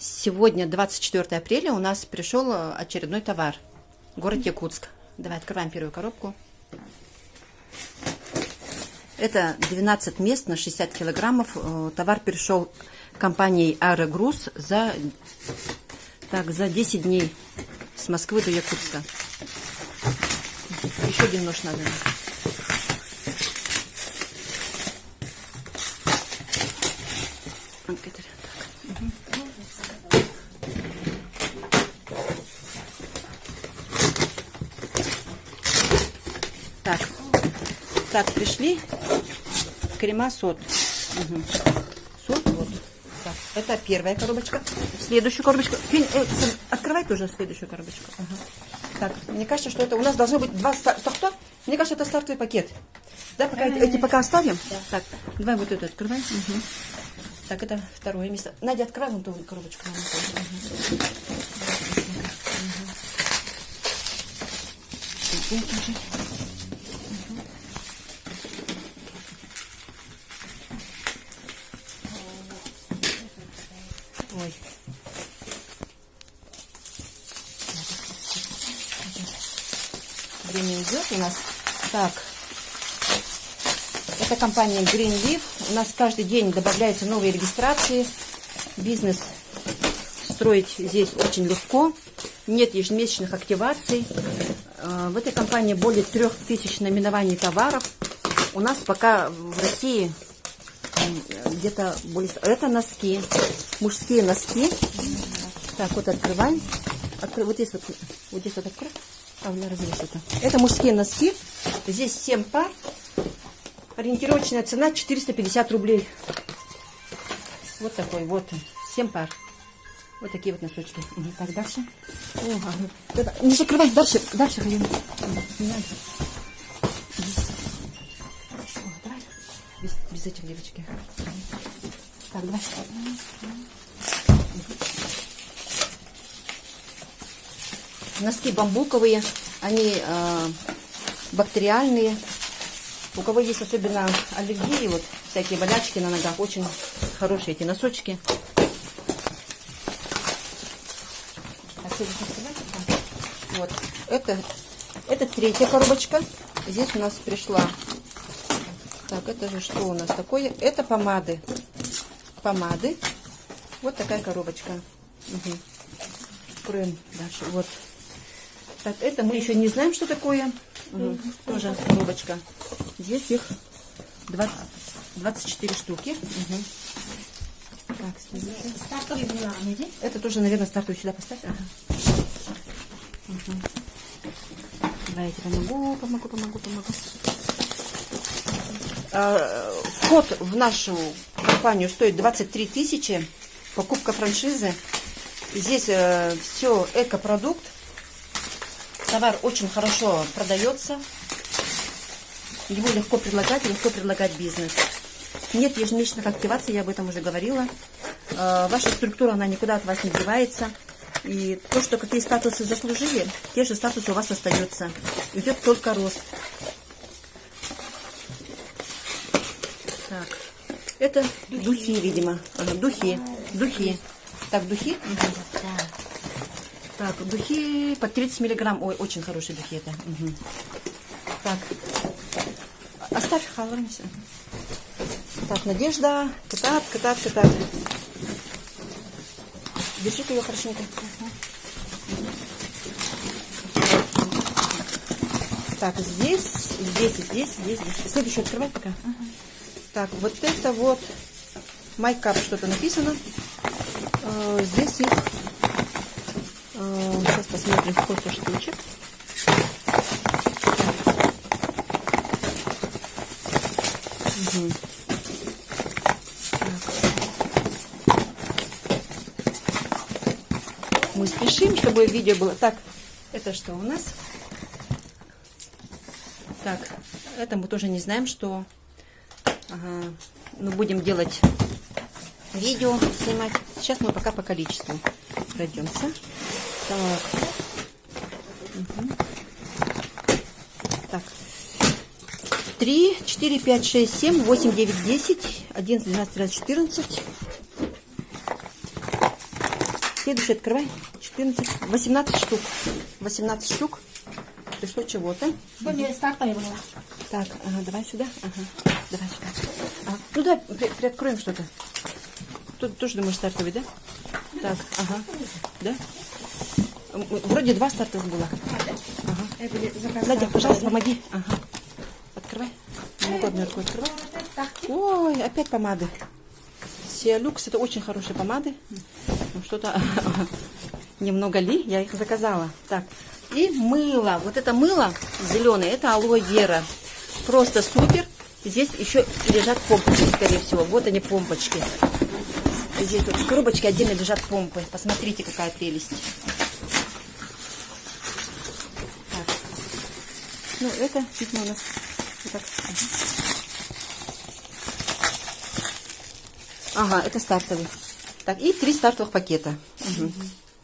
Сегодня 24 апреля, у нас пришел очередной товар. Город Якутск. Давай открываем первую коробку. Это 12 мест на 60 килограммов. Товар пришел компанией Аэрогруз за 10 дней с Москвы до Якутска. Еще один нож надо. Так, пришли крема сот. Сот, вот. Так, это первая коробочка. Следующую коробочку. Открывай тоже следующую коробочку. Ага. Так, мне кажется, что это у нас должно быть два старта. Мне кажется, это стартовый пакет. Да, пока эти пока оставим. Да. Так, давай вот эту открывай. Так, это второе место. Надя, открывай вон ту коробочку. Ой. Время идет у нас. Так. Это компания Green Leaf. У нас каждый день добавляются новые регистрации. Бизнес строить здесь очень легко. Нет ежемесячных активаций. В этой компании более 3000 наименований товаров. У нас пока в России где-то более... Это носки. Мужские носки. Так, вот открываем. Вот здесь вот открой. Разрежь это. Это мужские носки. Здесь 7 пар. Ориентировочная цена 450 рублей. Вот такой вот. 7 пар. Вот такие вот носочки. Так, дальше. Не закрывай. Дальше ходим. Давай. Без этих, девочки. Так, давай. Носки бамбуковые. Они бактериальные. У кого есть особенно аллергии, вот всякие болячки на ногах, очень хорошие эти носочки. Вот. Это третья коробочка. Здесь у нас пришла. Так, это же что у нас такое? Это помады. Помады. Вот такая коробочка. Откроем дальше. Вот. Так, это мы еще не знаем, что такое. Тоже коробочка. Здесь их 24 штуки. Так, следующее. Это тоже, наверное, стартовый сюда поставь. Давайте помогу. Вход в нашу компанию стоит 23 тысячи. Покупка франшизы. Здесь все экопродукт. Товар очень хорошо продается. Его легко предлагать бизнес. Нет ежемесячных активаций, я об этом уже говорила. Ваша структура, она никуда от вас не девается. И то, что какие статусы заслужили, те же статусы у вас остаются. Идет только рост. Так. Это духи, видимо. Духи. Так, духи. Так, духи по 30 миллиграмм. Ой, очень хорошие духи это. Так. Оставь халармися. Так, Надежда. Катат. Держи-ка ее хорошенько. Так, здесь. Следующую открывай пока. Так, вот это вот майкап что-то написано. Здесь их... Сейчас посмотрим, сколько штучек. Мы спешим, чтобы видео было. Так, это что у нас? Так, это мы тоже не знаем, что... Ну, будем делать видео, снимать. Сейчас мы пока по количеству пройдемся. Так. Так. 3, 4, 5, 6, 7, 8, 9, 10, 11, 12, 13, 14. следующий открывай. 14, 18 штук. 18 штук. Пришло чего-то. Так, ага, давай сюда. Ага, давай сюда. Ага. Ну да, приоткроем что-то. Тут тоже, думаешь, стартовый, да? Так, ага. Да? Вроде 2 стартовых было. Ага. Надя, пожалуйста, помоги. Ага. Открывай. Угодную руку открывай. Ой, опять помады. Сиалюкс, это очень хорошие помады. Ну, что-то немного ли, я их заказала. Так, и мыло. Вот это мыло зеленое, это алоэ вера. Просто супер. Здесь еще лежат помпочки, скорее всего. Вот они, помпочки. Здесь вот в коробочке отдельно лежат помпы. Посмотрите, какая прелесть. Так. Ну, это, видимо, у нас вот так. Ага, это стартовый. Так, и 3 стартовых пакета. Угу.